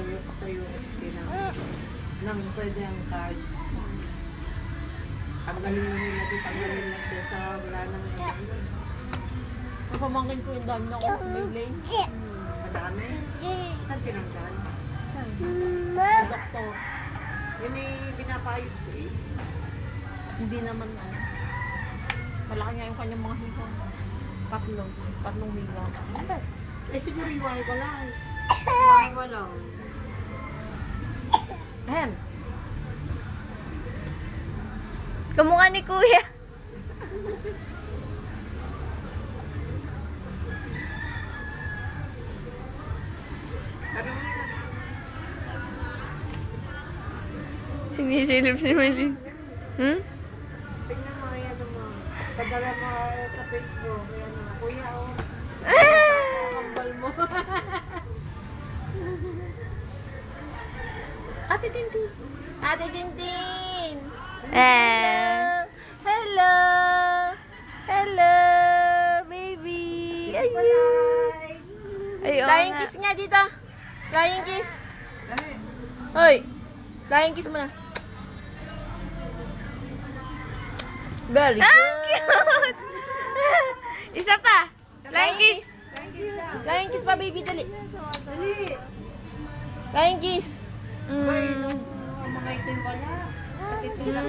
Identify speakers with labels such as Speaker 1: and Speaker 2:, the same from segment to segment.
Speaker 1: nagtayo pa sa USP nang pwede ang card. Tanggalin mo nila dito, tanggalin lang dito sa wala nang
Speaker 2: Pamangkin ko yung dami na ako bumili.
Speaker 1: madami. Saan tinanggal?
Speaker 2: Ang doktor.
Speaker 1: Yun ay binapayos eh.
Speaker 2: Hindi naman ano. Malaki nga yung kanyang mga higa. Tatlong higa.
Speaker 1: Eh siguro iwahe ko lang. Iwahe ko lang.
Speaker 2: Ahem.
Speaker 3: Kamukha ni Kuya.
Speaker 1: Ano mo yan?
Speaker 3: Sinisilip si Malin. Hmm?
Speaker 1: Tingnan mo yan mo. Padala mo sa Facebook. Yan o. Kuya o. Kambal mo.
Speaker 2: Ate Tintin. Ate Tintin.
Speaker 3: Eh.
Speaker 2: Hello. Hello, baby.
Speaker 1: Bye.
Speaker 3: Ay, oo
Speaker 2: Flying
Speaker 3: nga.
Speaker 2: kiss nga dito. Flying kiss.
Speaker 1: Dali.
Speaker 2: Hoy. Flying kiss mo na. Very
Speaker 3: Ah,
Speaker 2: good.
Speaker 3: cute! Isa pa. Flying kiss.
Speaker 2: Flying kiss pa, baby. Dali.
Speaker 1: Dali.
Speaker 2: Flying kiss.
Speaker 1: Bay, nung mga ito yung wala. At ito lang.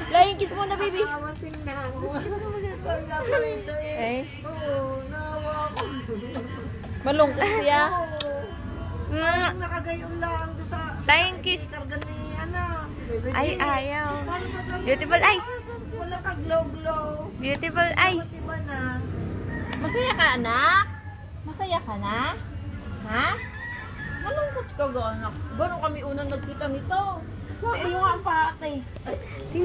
Speaker 2: Flying kiss muna, baby.
Speaker 1: Awasin na ako. Wala pa rin ito eh.
Speaker 2: Eh,
Speaker 1: Oo, nawa ko.
Speaker 2: malungkot siya.
Speaker 1: Parang nakagayon lang doon sa...
Speaker 3: Flying kiss.
Speaker 1: Karga ni ano.
Speaker 3: Ay, ayaw. Beautiful eyes.
Speaker 1: Wala ka glow-glow.
Speaker 3: Beautiful eyes.
Speaker 1: Diba na?
Speaker 2: Masaya ka, anak? Masaya ka na? Ha? Malungkot ka, anak. Gano'n kami unang nagkita nito. Sabi yung nga ang pate.
Speaker 3: Tingnan.